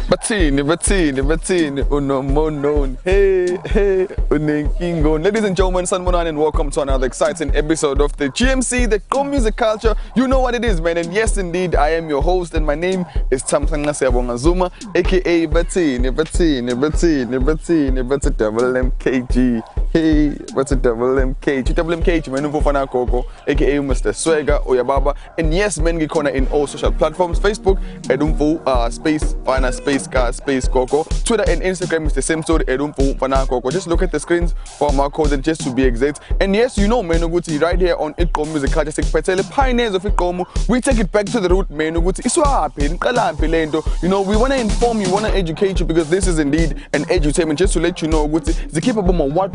Batini, unomonon. Hey, unenkingo. Ladies and gentlemen, Sanmonan, and welcome to another exciting episode of the GMC, the Gqom Music Culture. You know what it is, man, and yes, indeed, I am your host, and my name is Tamtanga Zuma, aka Batini, double MKG. Hey, what's a double MKG? Double MKG, man, Fana Coco, aka Mr. Swagger, Oyababa, and yes, men corner in all social platforms, Facebook, Edumfu, space, Fana, space, car, space, Coco, Twitter and Instagram is the same story, Edumfu, Fana Coco. Just look at the screens for my code, just to be exact. And yes, you know, Menuguti, right here on Gqom Music Culture, the pioneers of Gqom, we take it back to the root, Menuguti. You know, we want to inform you, want to educate you, because this is indeed an edutainment, just to let you know, the capable of what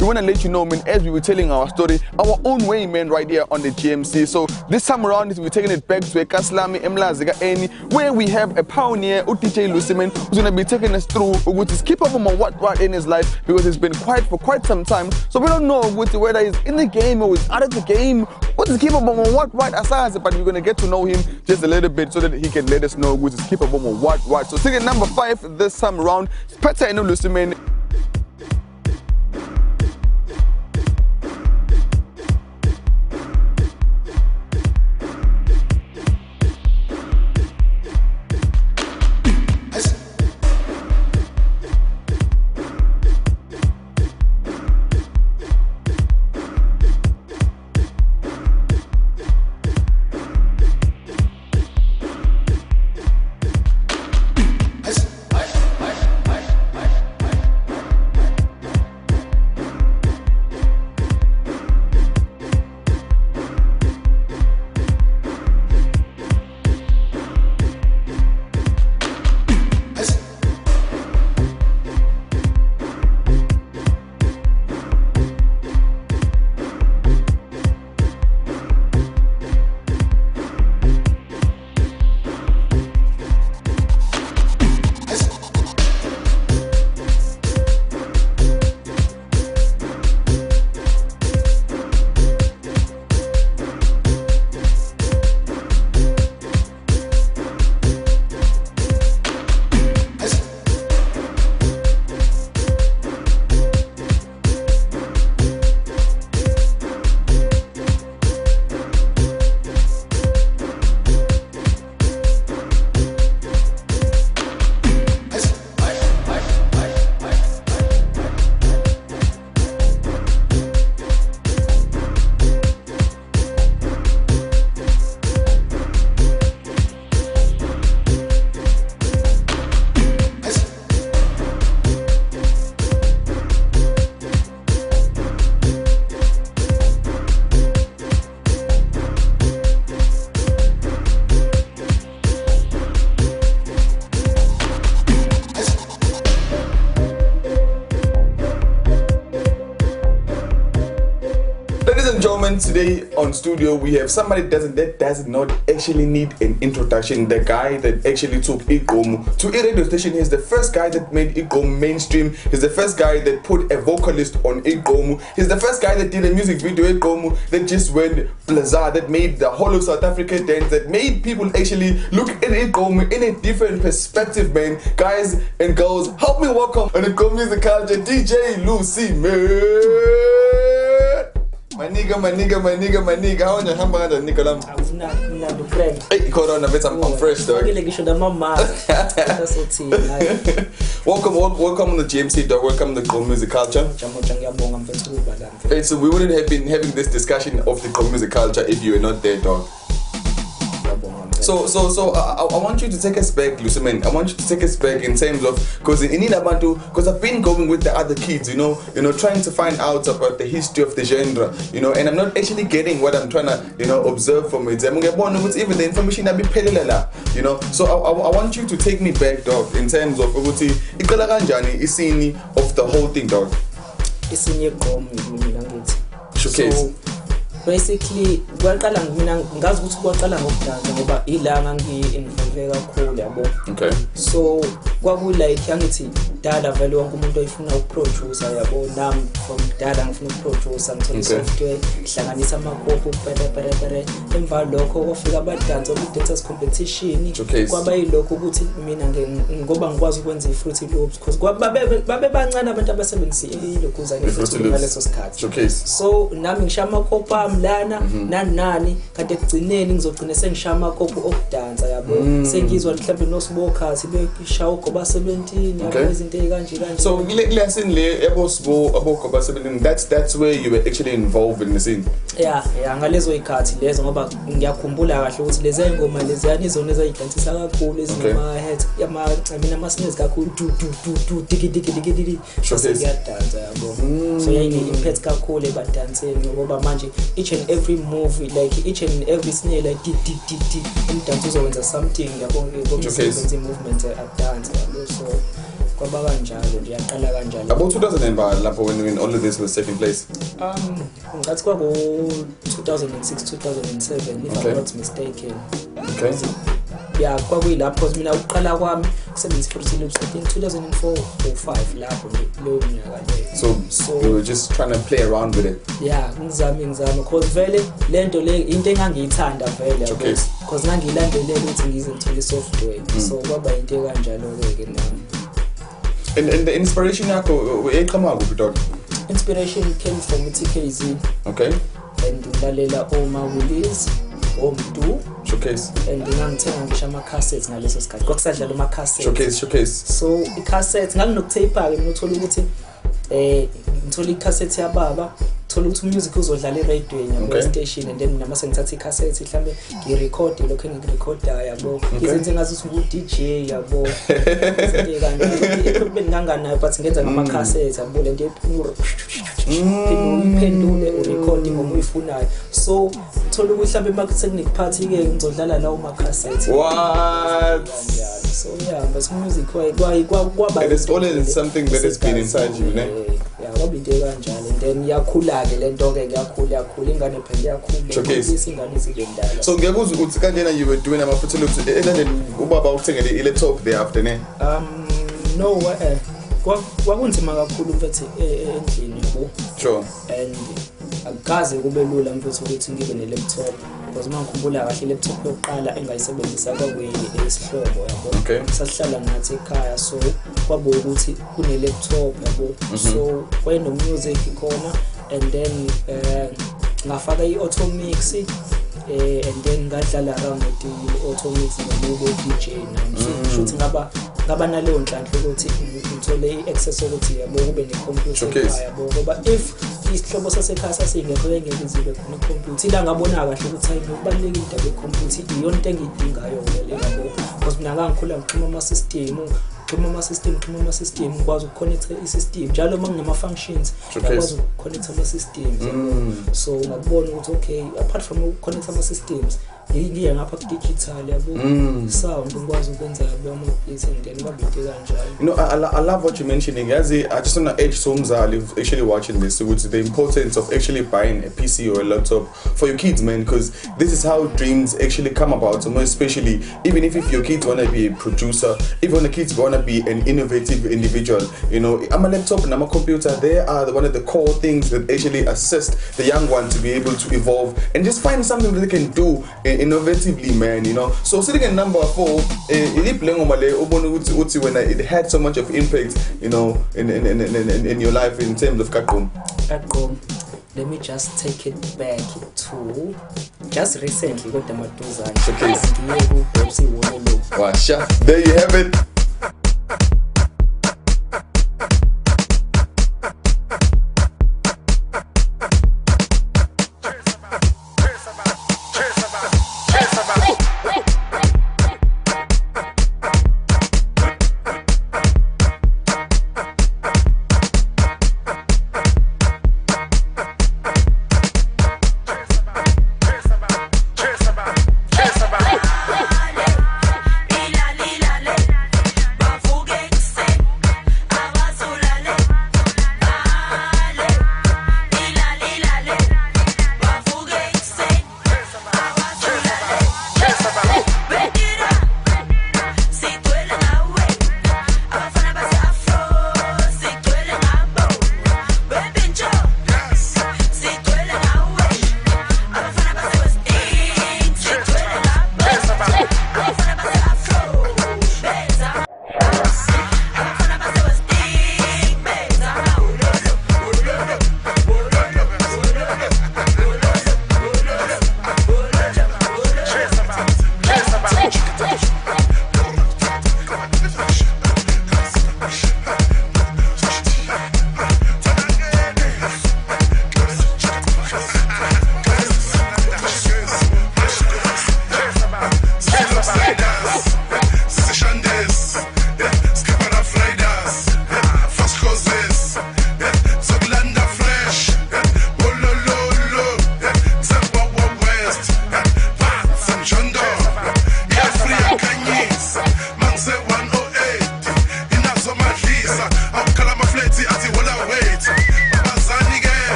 we want to let you know, man, as we were telling our story, our own way, man, right here on the GMC. So this time around, we're taking it back to a Kaslami Emlaziga Eni, where we have a pioneer, DJ Lusiman, who's going to be taking us through Uguti's keep up on what in his life, because it's been quiet for quite some time. So we don't know Uguti whether he's in the game or he's out of the game. What is keep up on what aside, but we're going to get to know him just a little bit so that he can let us know Uguti's keep up on what. So ticket number 5 this time around, Peter and Lusiman. Today on studio we have somebody that does not actually need an introduction. The guy that actually took Gqom to a radio station. He's the first guy that made Gqom mainstream. He's the first guy that put a vocalist on Gqom. He's the first guy that did a music video Gqom that just went plaza, that made the whole of South Africa dance, that made people actually look at Gqom in a different perspective, man. Guys and girls, help me welcome on the Gqom Music Culture, DJ Lusiman. My nigga. How you hamba the nigga lam? I'm friend. Hey, corona, I'm fresh though. Welcome on the GMC, dog. Welcome to the Gqom Music Culture. Hey, so we wouldn't have been having this discussion of the Gqom Music Culture if you were not there, dog. So I want you to take us back, Lusiman. I want you to take us back in terms of, because I've been going with the other kids, you know, trying to find out about the history of the genre, you know, and I'm not actually getting what I'm trying to, observe from it. Even the information I be peddling, you know. So I want you to take me back, dog, in terms of isini of the whole thing, dog. Isini Gqom, showcase. So, basically kwaqala mina ngazi ukuthi kwaqala ngokudansa ngoba ilanga ngi-involve kakhulu yabo. Okay. So kwaku like yangithi kudala vele wonke umuntu oyifuna ukuproducer yabo nami from kudala ngifuna ukuproducer ngithola software ihlanganisa amakhophi pere emva lokho kwafika abadansi ku-dancers competition kwaba yilokho ukuthi mina ngoba ngikwazi ukwenza i-Fruity Loops because babe bancane abantu abasebenzisa ilokuzana i-Fruity Loops ngaleso sikhathi so nami ngishaya amakhophi ami lana nani kanti ekugcineni ngizogcina sengishaya amakhophi okudansa yabo sengizwa mhlawumbe noSibokhathi beshaya ugoba 17 yabo izinto ezikanje so lesson le abogoba 17 that's where you were actually involved in the scene yeah ngalezo ikhathi lezo ngoba ngiyakhumbula kahle ukuthi lezi ngoma lezi yani izona ezayidansisa kakhulu ezinoma head ama snares kakhulu du digi so siyadansa yabo so yayine impact kakhulu ebadanseni ngoba manje each and every move like each and every snare like di umdansi uzokwenza something yabo ngomsebenzi movement adance yabo so kwaba kanjalo nje yaqala kanjalo about 2000 lapho when all of this was taking place ngathi kwabo 2006 2007 if I'm not mistaken yeah kwakuyilapho mina uqala kwami kusebenzisa Fruity Loops in 2004 or 5 lapho leyo minyaka leyo so you were just trying to play around with it yeah ngizama because vele lento le into engangiyithanda vele because ngangilandelela ukuthi ngize ngithole software so kwaba into kanjalo ke nami and the inspiration yakho eqhamuka kuphi dot inspiration came from TKZ and ngilalela Oma Willis Omdu showcase and ngangithenga ngisho ama-cassettes ngaleso sikhathi kwakusadlala ama-cassettes showcase so i-cassette nganginokutheyipha-ke mina uthola ukuthi ngithola i-cassette yababa thola ukuthi umusic uzodlala eradioini yabo station and then nama sengithatha i-cassette mhlambe ngirecord lokho engikurecorda yabo izenze ngazuthi ngu-DJ yabo izinto kanje equipment nganganayo but ngenza ngama-cassette yabo lento uphendule urecording ngoba uyifunayo so thola ukuthi mhlambe makusekunike party ke ngizodlala lawo ma-cassette what so yeah but music kwaba it is always something that has been inside you ne kwaba into kanjalo and then yakhula ke lento ke yakhula ingane phela yakhula isingane izindala so ngiyakuzwa ukuthi kanjena you were doing ama-Fruity Loops and ubaba uthengele i-laptop there after ne no kwakunzima kakhulu mfethu endlini yabo sure and akaze kube lula mfethu ukuthi ngibe ne-laptop because mangikhumbula kahle i-laptop yokuqala engayisebenzisa kwakuyisihlobo yabo sasihlala ngathi ekhaya so kwabo ukuthi kune-laptop yabo so kweno music khona and then ngafaka i-auto mix and then ngadlala around with the-auto mix ngoba DJ nami futhi ngaba naleyo nhlanhla ukuthi ngithole i-access ukuthi yabo kube ne-computer ekhaya yabo ngoba if isihlobo sasekhaya sasingekho ngeke izibe khona i-computer ila ngabona kahle ukuthi hayi kubalulekile indaba ye-computer iyona into engiyidingayo vele yabo because mina ngangikhula ngixhuma ama-system ngikwazi ukukhonektha i-system njalo uma nginama-functions ngikwazi ukukhonektha ama-systems so ngakubona ukuthi okay apart from ukukhonektha ama-systems ngiye ngapha ku-digital yabo sound ngikwazi ukwenza ama-beats and then babide kanjalo you know I love what you're mentioning yazi I just want to urge somzali actually watching this with the importance of actually buying a PC or a laptop for your kids man because this is how dreams actually come about so more especially even if your kids want to be a producer even the kids want to be an innovative individual you know ama-laptop and ama-computer they are one of the core things that actually assist the young one to be able to evolve and just find something that they can do innovatively man you know so sitting at number 4 ilibhlengoma le ubona ukuthi when it had so much of impact you know in your life in terms of Gqom let me just take it back to just recently got the Matuzan washa there you have it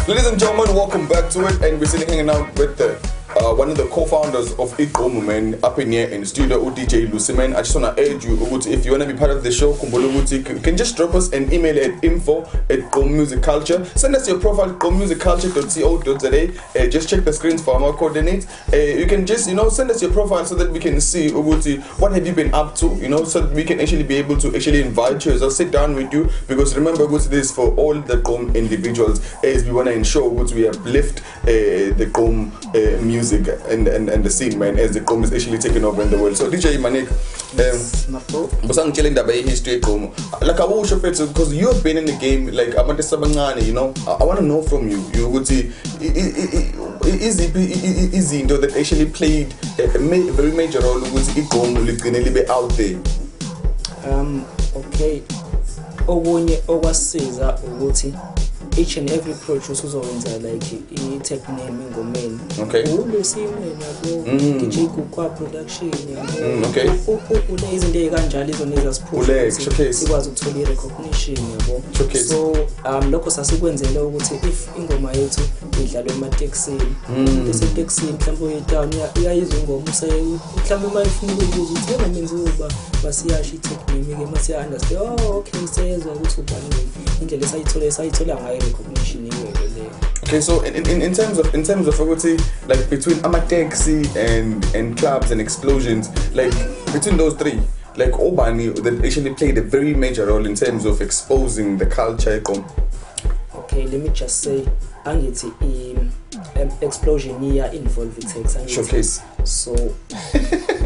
Ladies and gentlemen, welcome back to it, and we're sitting hanging out with one of the co-founders of Gqom, man, up in here in the studio, DJ Lusiman. I just want to urge you, if you want to be part of the show, you can just drop us an email at info@gqommusicculture. Send us your profile, gqommusicculture.co.za. Just check the screens for our coordinates. You can just, send us your profile so that we can see what have you been up to, so that we can actually be able to actually invite you or sit down with you. Because remember, this is for all the Gqom individuals, as we want to ensure we uplift the Gqom music and the scene, man, as the Gqom is actually taking over in the world. So DJ Manik, but I'm telling that by history Gqom, like I will show it because you've been in the game, like I want to I want to know from you. You would see is it that actually played a very major role with Gqom be out there. Okay, okunye okwasiza ukuthi each and every producer uzowenza like i-tech name engomeni. Okay. Lusiman yabo, DJ Gqom production yabo. Okay. Ule izinto ezikanjalo izoneza siphule sikwazi ukuthola i-recognition yabo. So lokho sasikwenzela ukuthi if ingoma yethu idlalwe emateksini, eseteksini mhlawumbe uyetown uyayizwa ingoma mhlawumbe mayifuna ukubuza ukuthi yena menzuba basiyasho i-tech name ke mase understand okay sezwa ukuthi ubani indlela sayithola ngayo recognition leyo. Okay, so in terms of like between Amataxi and clubs and explosions, like between those three, like Obani that actually played a very major role in terms of exposing the culture. Okay, let me just say, angithi explosion here involve text and showcase. So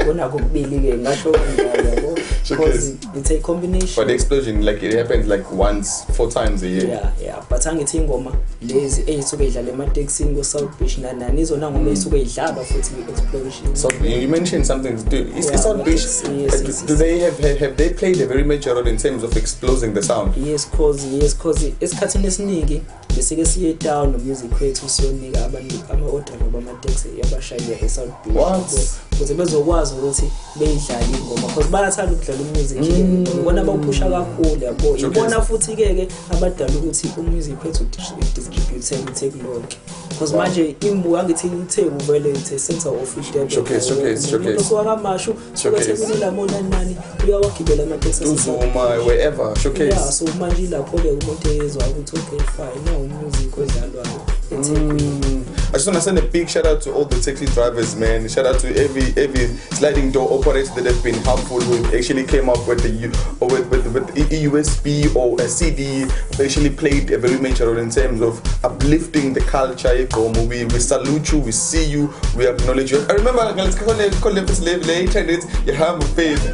kona kubili ke ngasho ngiyabo because it's a combination. But the explosion, like it happens like 4 times a year. Yeah, but angithi ingoma lezi eyisuke idlala emateksini go South Beach nani izona ngoma eyisuke idlala futhi explosion. So you mentioned something. Is South Beach? Yes. Do they have they played a very major role in terms of exploding the sound? Yes, cause esikhathini esiningi besike siye down no music wethu siyonika abantu ama-order bama-taxi yabashayela eSouth Beach ukuze bezokwazi ukuthi beyidlale ingoma because bayathanda ukudlala umusic ngibona bawuphusha kakhulu yabo ibona futhi ke abadala ukuthi umusic wethu distribute take lonke because manje imbuka ngithi itheke uvele ithe center of it showcase so akamashu sokuthi kunamona nani uyawagibela ama-taxi uzuma wherever showcase. Yeah, so manje lapho ke umuntu ezwa ukuthi okay fine now music odlalwayo. I just want to send a big shout out to all the taxi drivers, man. Shout out to every sliding door operator that have been helpful, who actually came up with the USB or a CD. Actually played a very major role in terms of uplifting the culture. We salute you, we see you, we acknowledge you. I remember let's call it later. You have a faith.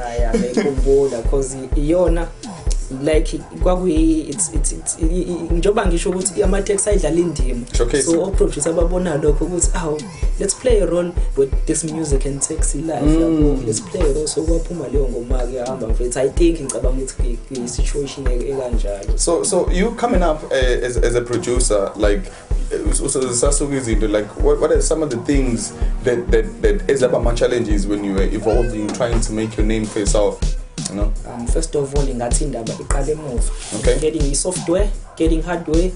Yeah, because iyona like it's njoba ngisho ukuthi ama-taxi ayidlala indima. So producer babona lokho ukuthi let's play a role with this music and taxi life yabo, let's play a role so kwaphuma leyo ngoma ke hamba mfethu. I think ngicabanga ukuthi i situation ekanjalo. So you coming up as a producer, like like what are some of the things that is about challenges when you were evolving, trying to make your name for yourself? First of all ingathi indaba iqale emuva. Okay. Getting software, getting hardware,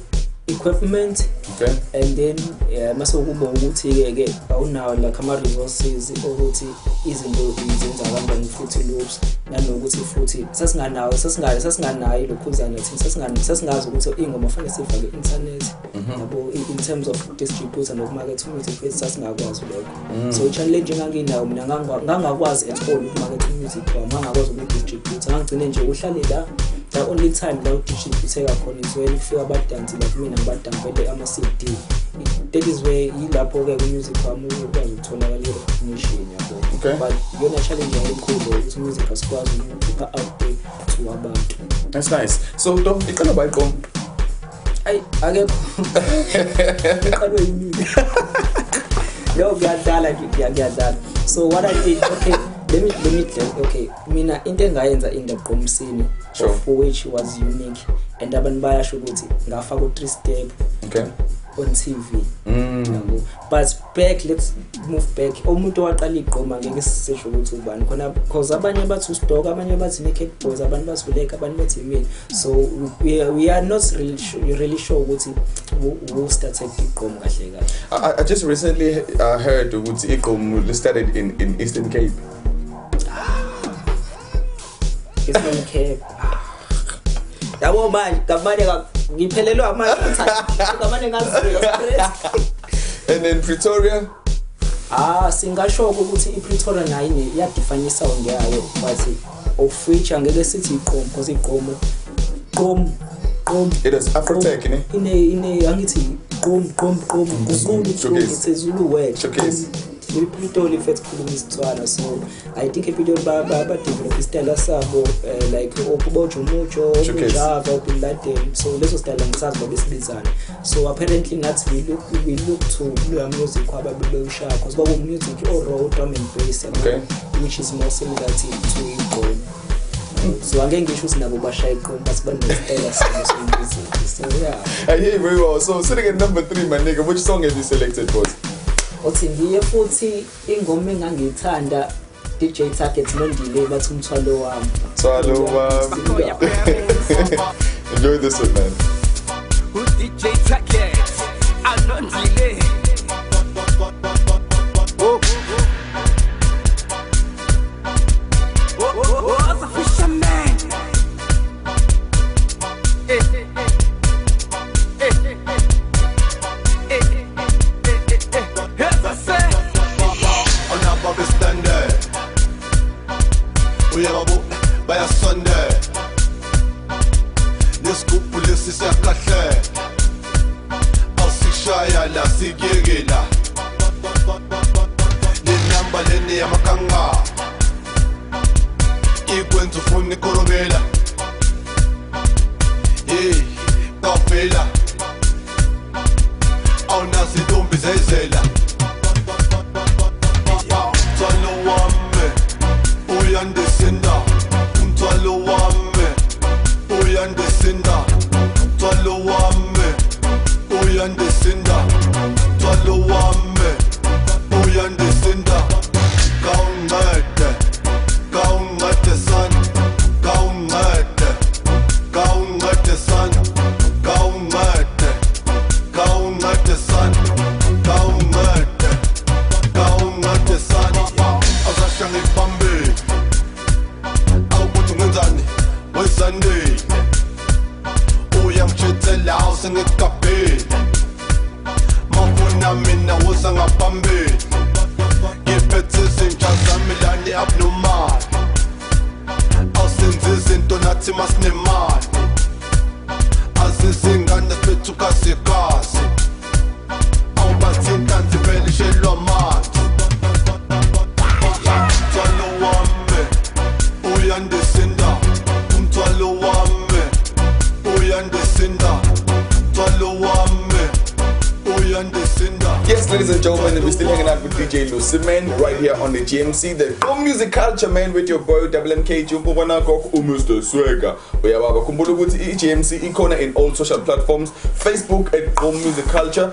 equipment. Okay. And then mase kuba ukuthi ke awunawo like ama resources ukuthi izinto izenza kanjani futhi loops nanokuthi futhi sasinganayo lokhuzana thina sasingazi ukuthi ingoma fanele sifake internet yabo in terms of distributor nokumarket music wethu sasingakwazi lokho. So challenge enganginayo mina ngangakwazi at all ukumarket music ngangakwazi ukudistribute ngagcine nje uhlale la. The only time la udistribute khona is when ufika abadansi like mina ngibadansi ama-CD. That is where yilapho ke music wami ukwazi ukuthola recognition yabo. Okay. But yona challenge enkulu ukuthi music asikwazi ukukhipha out there to abantu. That's nice. So Dom, iqala by Gqom. Akekho. Iqalwe yini? Yo ngiyadala. So what I did, okay, let me tell you, okay, mina into engayenza in the Gqom scene, sure, of which was unique and abantu bayasho ukuthi ngafaka u3 step. Okay. on TV. But back, let's move back. Umuntu waqala igqom angeke sisho ukuthi ubani khona because abanye bathi uSdog, abanye bathi Naked Boys, abanye bathi uLeka, abanye bathi Emile. So we are not really sure ukuthi who started igqom kahle kahle. I just recently heard ukuthi igqom started in Eastern Cape. Eastern Cape. Yabo manje kamanje ngiphelelwe amandla kamanje ngasiyo. And then Pretoria? Singasho ukuthi iPretoria nayo iyadefine sound yayo but of which angeke sithi igqom because igqom it is Afrotech ne? Ine angithi gqom Zulu, it's a Zulu word. Showcase. iPretoria ifethu khuluma isitswana, so I think iPretoria ba develop style sabo like okubojo mucho Java okuladeni, so leso style ngisazi babesibizana. So apparently nathi we look to loya music kwababelosha because babo music or raw drum and bass, okay, which is more similar to igqom. So angeke ngisho sinabo bashaya igqom but banestyle sabo music. So yeah, I hear very well. So sitting at number 3, my nigga, which song have you selected, boss? Othi ngiye futhi ingoma engangithanda DJ Target nondile bathi umthwalo wami. Mthwalo wami. Enjoy this one, man. Who's DJ Target? Anondile. Oh, as a fisherman. Yes, ladies and gentlemen, we're still hanging out with DJ Lusiman right here on the GMC, the Gqom Music Culture, man, with your boy WMK Mr. Swagger. We have our GMC icona in all social platforms: Facebook at Gqom Music Culture,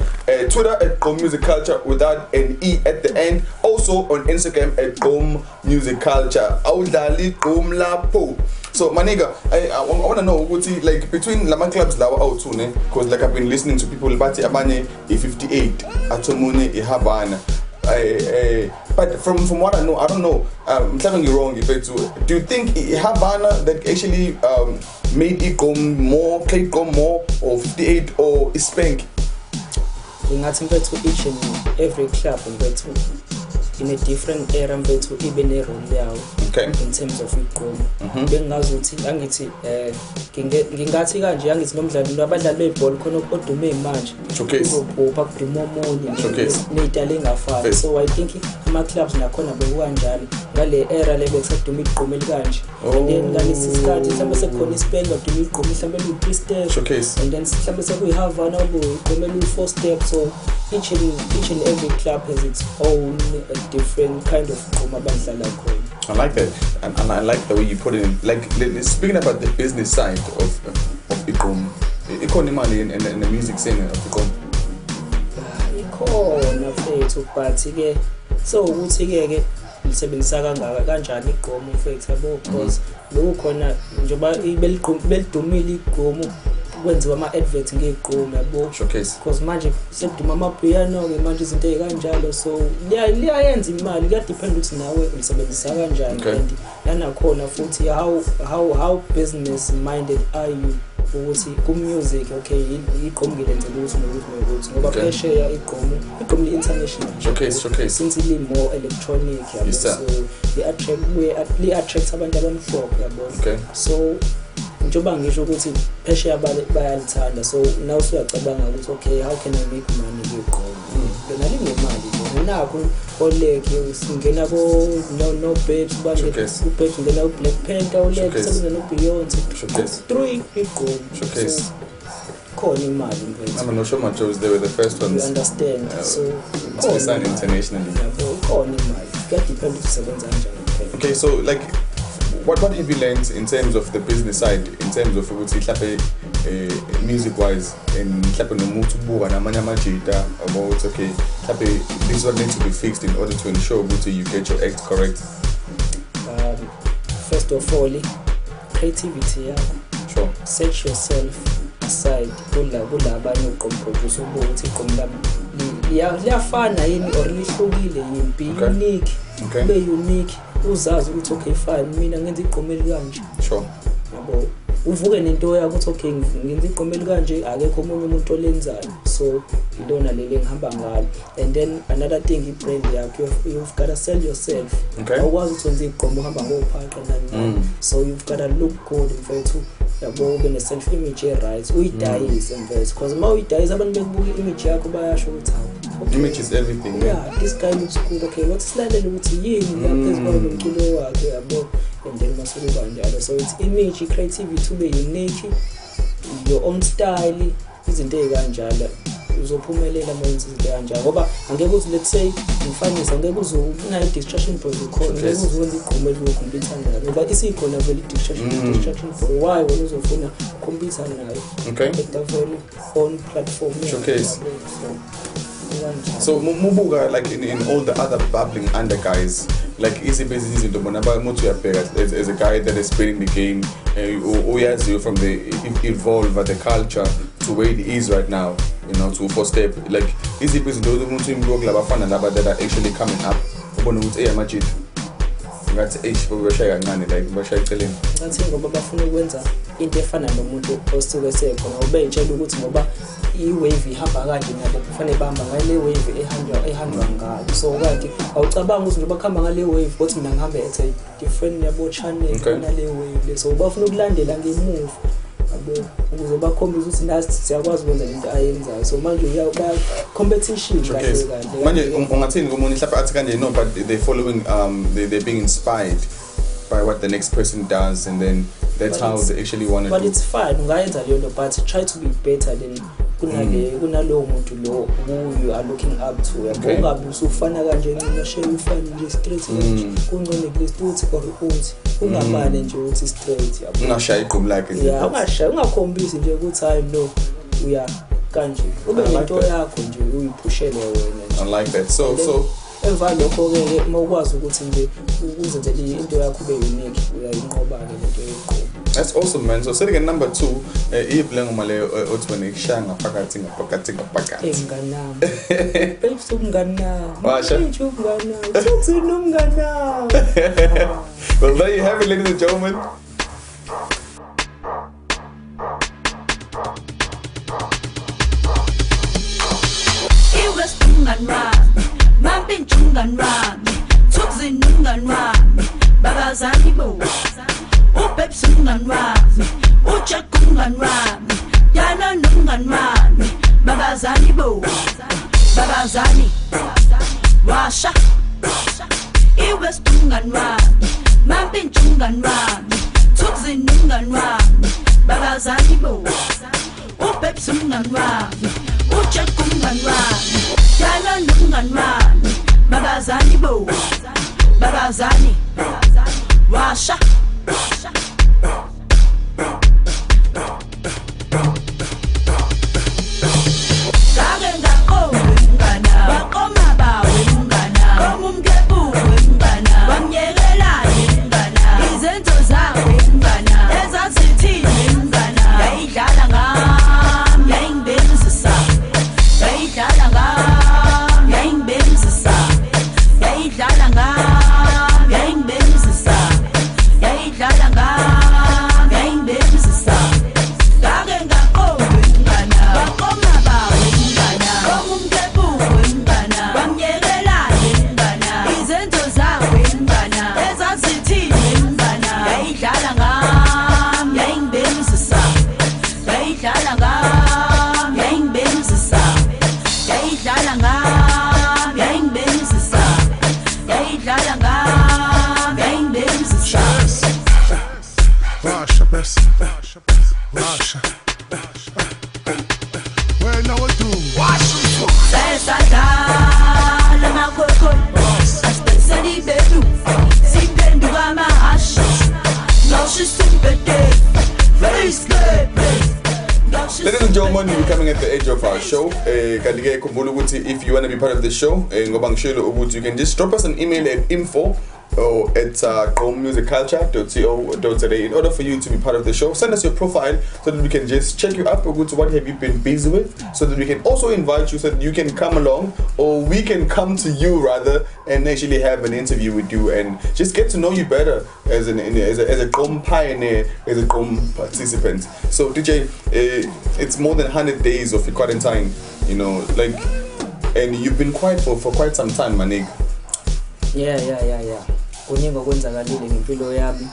Twitter at Gqom Music Culture without an E at the end. Also on Instagram at Gqom Music Culture. Awudlali Gqom lapho. So my nigga, I want to know what like between Lama clubs lawa out soon, because like I've been listening to people about Abane E58, Atomune, Havana. But from what I know, I don't know. I'm telling you wrong. If it's, do you think Havana that actually made Gqom more, played Gqom more, or 58 or Spank? Ngingathi mfethu each and every club mfethu in a different era mfethu ibe ne role yawo. Okay. In terms of igqom bengazi ukuthi angithi ngingathi kanje angithi nomdlalo abadlali bebhola khona odume manje uzobhopha kuduma omunye nezitale engafani. So I think ama clubs nakhona bekukanjalo ngale era le bekusaduma igqom elikanje, and then ngalesi sikhathi mhlawumbe sekukhona iSpain baduma igqom mhlawumbe lu3 steps, and then mhlawumbe sekuyiHavana igqom elu4 steps. So each and every club has its own different kind of igqom abadlala khona. I like that, and I like the way you put it in. Like speaking about the business side of Gqom, economy and the music scene of Gqom. khona mfethu but-ke so ukuthi-ke lisebenzisa kanjani igqom mfethu yabo because lokhu khona njengoba belidumile igqom kwenziwa ama-advert ngegqom yabo because manje sekuduma ama-piano-ke manje izinto ey'kanjalo so liyayenza imali kuyadependa ukuthi nawe ulisebenzisa kanjani and nanakhona futhi how business minded are you ukuthi ku-music okay igqom ngilenzela ukuthi nokuthi ngoba phesheya igqom li-international since li-more electronic yabo so li-attract abantu abamhlophe yabo so njengoba ngisho ukuthi phesheya bayalithanda so nawe usuyacabanga ukuthi okay how can I make money ngegqom lona linemali nakho oleke usingena no babes babes ngena Black Panther oleke sebenza no Beyonce 3 igqom khona imali mfethu I'm not sure much was there with the first ones you understand so it's signed internationally khona imali kuyadependa usebenza kanjani okay so like what have you learned in terms of the business side in terms of ukuthi mhlawumbe music wise and mhlawumbe nomuntu ubuka namanye amajita about okay mhlawumbe this is what needs to be fixed in order to ensure ukuthi you get your act correct first of all creativity yakho sure set yourself aside kulabanye uqomproduce ukuthi igqom lami liyafana yini or lihlukile yini be unique be unique uzazi ukuthi okay fine mina ngenza igqomeli kanje sure yabo uvuke nento yakho ukuthi okay ngenza igqomeli kanje akekho omunye umuntu olenzayo so ilona lele ngihamba ngalo and then another thing i-brand yakho you've got to sell yourself awukwazi ukuthi wenze igqomo uhamba ngophaqa nani so you've got to look good mfethu yabo ube ne-self image right uyidayise mfethu because uma uyidayisa abantu bekubuka image yakho bayasho ukuthi okay. Image is everything yeah this guy looks good okay what silalele ukuthi yini yaphezulu nomculo wakhe yabo and then masuku kanjalo so it's image creativity to be unique your own style izinto ezikanjalo uzophumelela manje izinto kanjalo ngoba angeke uthi let's say ngifanisa angeke uzuna distraction point khona ngeke uzwenza igqomo elokhompyutha nayo ngoba isikhona vele distraction for why wena uzofuna computer nayo okay etafel on platform showcase so mubuka like in all the other bubbling under guys like easy business into bona bamuthi uyabheka as a guy that is playing the game uyazi from the evolve the culture to where it is right now you know to first step like easy business umuntu imbuka labafana laba that are actually coming up ubona ukuthi amajit ngathi bashaya kancane like bashaya eceleni ngathi ngoba bafuna ukwenza into efana nomuntu osuke sekhona ubeyitshela ukuthi ngoba i-wave ihamba kanje nabo kufanele bahamba ngale wave ehamba ngayo so kanti awucabanga ukuthi njengoba khamba ngale wave but mina ngihambe at a different yabo channel kunale wave so bafuna ukulandela ngemuva yabo ukuze bakhombise ukuthi nathi siyakwazi ukwenza into ayenzayo so manje uyaba competition kahle kahle manje ungathini komuntu mhlawumbe athi kanje no but they following they're being inspired by what the next person does and then that's how they actually want to but do. It's fine ungayenza leyo but try to be better than kunalowo muntu lo you are looking up to yabo ungabe usufana kanje ngingashiya ufana nje straight kungcone kulestuthi or ukuthi ungamane nje uthi straight yabo ungashaya igqomo lakhe nje ungashaya ungakhombisi nje ukuthi hayi no uya kanje ube into yakho nje uyiphushele wena I like that so emva lokho-ke uma ukwazi ukuthi nje ukuzenzele into yakho ube unique uyayinqoba-ke lento yeqobo. That's awesome man. So sitting at number 2 ibhleng umale othi wena ikushiya ngaphakathi mnganami babes umnganami washa umnganami uthi nomnganami. Well there you have it ladies and gentlemen. Mampin chungan rami, tukzin nungan rami, babazani bo. Upepsi nungan rami, uchakungan rami, yana nungan rami, babazani bo. Babazani, washa, iwes tungan rami, mampin chungan rami, tukzin nungan rami, babazani bo. Upepsi nungan rami, uchakungan rami. Yana nungan rami, babazani bo, babazani, washa. Kagenga kowe mngana, Wash. Well, now what do? Ladies and gentlemen, we're coming at the edge of our show. If you want to be part of the show, you can just drop us an email at info or at gqommusicculture.co.za. In order for you to be part of the show, send us your profile so that we can just check you up or go to what have you been busy with, so that we can also invite you so that you can come along, or we can come to you rather and actually have an interview with you and just get to know you better as a Gqom pioneer, as a Gqom participant. So DJ, it's more than 100 days of your quarantine, you know, like, and you've been quiet for quite some time, my nigga. Yeah. Kuningi okwenzakalile ngempilo yami.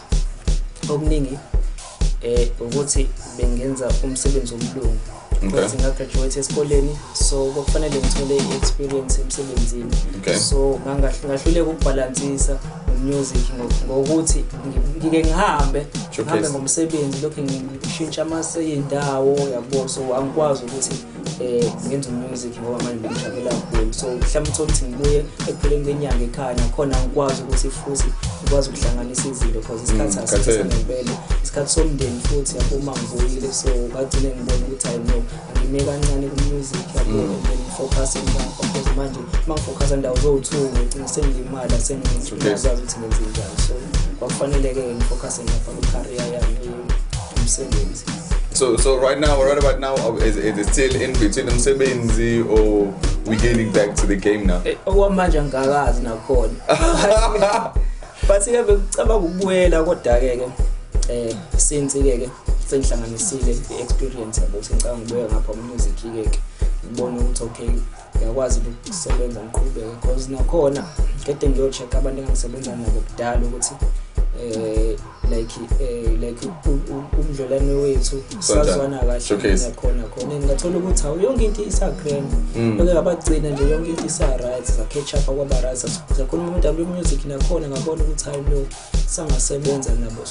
Okuningi ukuthi bengenza umsebenzi womlungu. Because ngagraduate esikoleni, so kufanele ngithole i-experience emsebenzini. So ngahluleka ukubalansisa music ngokuthi ngike ngihambe ngomsebenzi lokho ngishintsha amaseyindawo yabo, so angikwazi ukuthi ngenza music ngoba manje ngijabula kakhulu. So mhlawumbe ukuthi ngibuye ekupheleni kwenyanga ekhaya khona ngikwazi ukuthi futhi ngikwazi ukuhlanganisa izinto because isikhathi asisebenzele isikhathi somndeni futhi yabo uma ngivuyile, so ngagcine ngibona ukuthi I know ngime kancane ku-music yabo and focus because manje mangifocus ndawo zo2 ngicina sengilimala sengikwazi ukuthi ngenze njani, so kwakufanele ke ngifocus ngapha ku-career yami umsebenzi. So right about now, is it still in between umsebenzi or we getting back to the game now? Okwamanje ngakazi nakhona. But ke becabanga ukubuyela kodwa ke since ke sengihlanganisile i-experience yabo ukuthi ngicabanga ukubuya ngapha music ke ngibone ukuthi okay ngiyakwazi ukusebenza ngiqhubeke because nakhona kade ngiyocheck abantu engisebenza nabo kudala ukuthi like umdlolane wethu sazwana kahle nakhona ngingathola ukuthi awu yonke into isagrand beke ngabagcina nje yonke into isa-right sa catch up kwaba right sakhona umuntu abo music nakhona ngabona ukuthi hayi no sangasebenza nabo.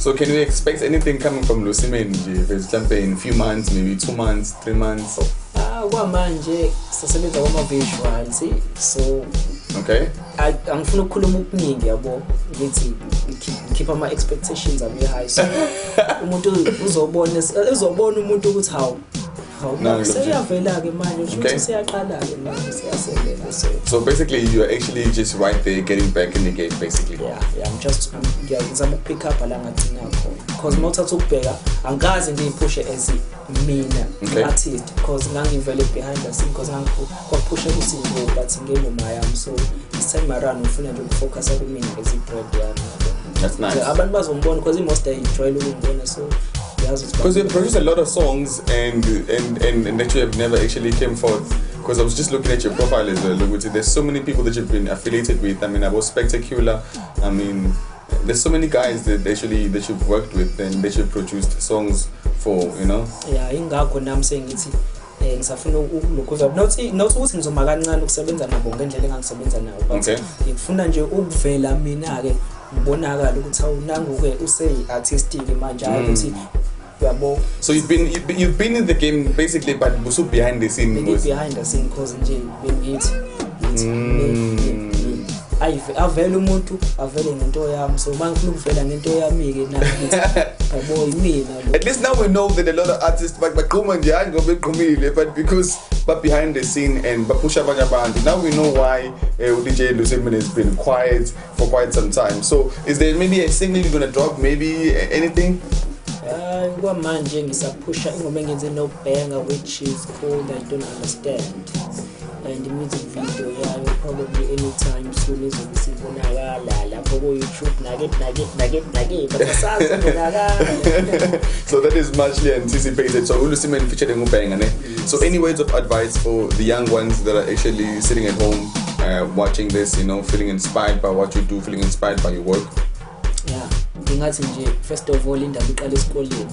So can we expect anything coming from Lusiman in a few months, maybe 2 months, 3 months? Kwamanje sisebenza kwama-visuals, so okay angifuna ukukhuluma okuningi yabo ngithi keep ama-expectations ami high, so umuntu uzobona umuntu ukuthi hawu seyavela-ke manje ukuthi siyaqala-ke manje siyasebenza. So basically you are actually just right there getting back in the game basically. Yeah, ngizama ukupick up la ngagcina khona because mawuthatha ukubheka angikaze ngiyiphushe as mina artist because ngangivele behind the scene because ngakupusha ukuthi but ngengoma yami, so this time around ufuna nje ukufocus kumina as i-brand yami. That's nice. Abantu bazombona because most I enjoy ukungibona, so because you produce a lot of songs and that you have never actually came forth. Because I was just looking at your profile as well. There's so many people that you've been affiliated with. I mean, I was Spectacular. I mean, there's so many guys that you've worked with and that you've produced songs for, you know. Yeah, ingakho nami sengithi ngisafuna ukulukuza not ukuthi ngizoma kancane ukusebenza nabo ngendlela engangisebenza nayo, but ngifuna nje ukuvela mina ke ngibonakala ukuthi awunangu ke use-artistic manje ukuthi yabo. So you've been in the game basically, but also behind the scene. Behind the scene because nje bengithi avela umuntu avele ngento yami, so mangifuna ukuvela ngento yami ke nathi yabo yimina. At least now we know that a lot of artists Gqom nje hayi ngoba eqhumile, but behind the scene and bapusha abanye abantu. Now we know why DJ Lusiman has been quiet for quite some time. So is there maybe a single you're gonna drop, maybe anything? Kwamanje ngisapusha ingoma engenze no banger which is called I Don't Understand, and the music video yayo probably anytime soon izobe sibonakala lapho ku YouTube nugget so that is muchly anticipated. So Lusiman featured in banger ne? So any words of advice for the young ones that are actually sitting at home watching this, you know, feeling inspired by what you do, feeling inspired by your work? Yeah, ngingathi nje first of all indaba iqala esikoleni.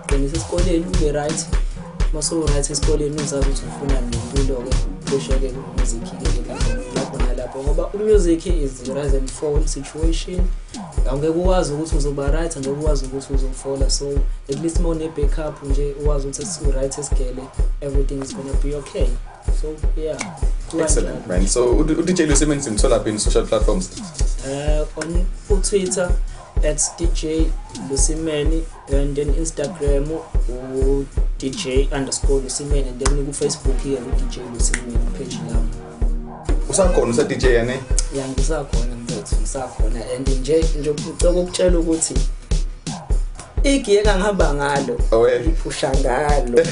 Qinisa esikoleni ube right. Maso right esikoleni uzazi ukuthi ufuna nempilo ke kusho ke music ke lapho nalapho ngoba music is rise and fall situation. angeke ukwazi ukuthi uzoba right angeke ukwazi ukuthi uzofola so at least more ne backup nje ukwazi ukuthi si right esigele everything is going to be okay so yeah excellent man so uDJ Lusiman simthola phi in social platforms on Twitter at DJ Lusiman and then Instagram DJ_Lusiman and then ku Facebook here DJ Lusiman page yami usakhona usa DJ yane yeah ngisakhona mfethu ngisakhona and nje ukutshela ukuthi igiyeka ngihamba ngalo liphusha ngalo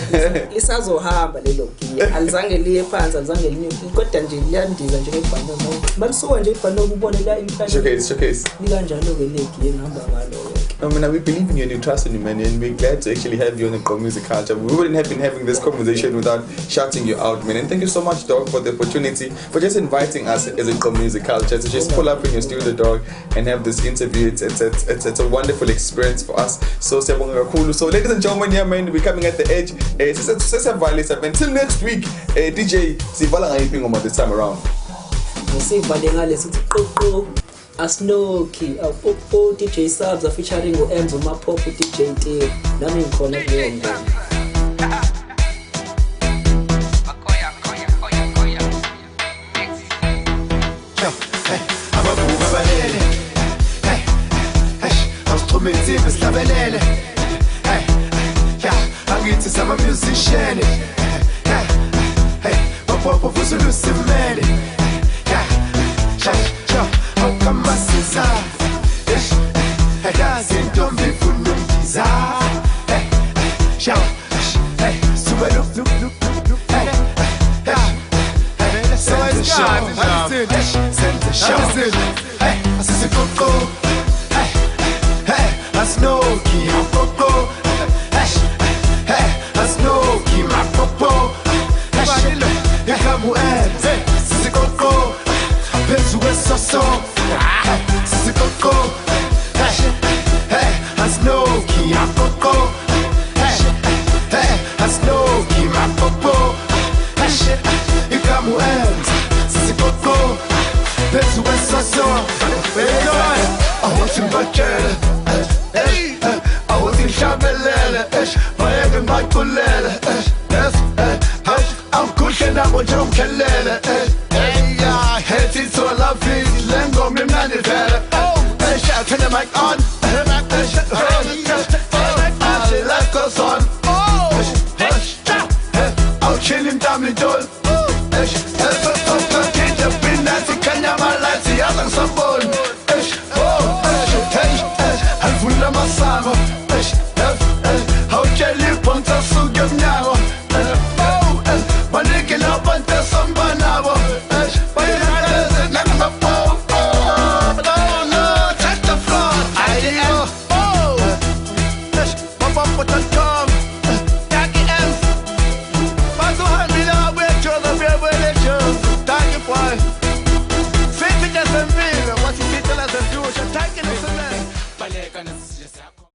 lisazohamba lelo giya alizange liye phansi alizange linyuke kodwa nje liyandiza nje ngebhano balisuka nje ibhano ukubona la imhlanje showcase likanjalo ke le giya ngihamba ngalo I mean, we believe in you and you trust in you, man, and we're glad to actually have you on the Gqom Music Culture. We wouldn't have been having this conversation without shouting you out, man. And thank you so much, dog, for the opportunity, for just inviting us as a Gqom Music Culture to just pull up in your studio, dog, and have this interview. It's a wonderful experience for us. So, so ladies and gentlemen, yeah, man, we're coming at the edge. Until next week, DJ Sivala Ngayiping this time around. Asnoki DJ Subs featuring Enzo Mapop DJ T nami ngikhona kuyo ngoma ababuka balele awustrumenti besihlabelele angithi sama musician Mapop futhi Lusimane Kamasiza, zintombi funungiza, super look, send the show, Asisiko, Asnoki, Popo, Asnoki, Popo, Ikamu, Asisiko, Pensu so. Sisiko, Asnoki, Apoko, Asnoki, Mapopo, Ikamu ends, Sisiko, Pensu so. I want to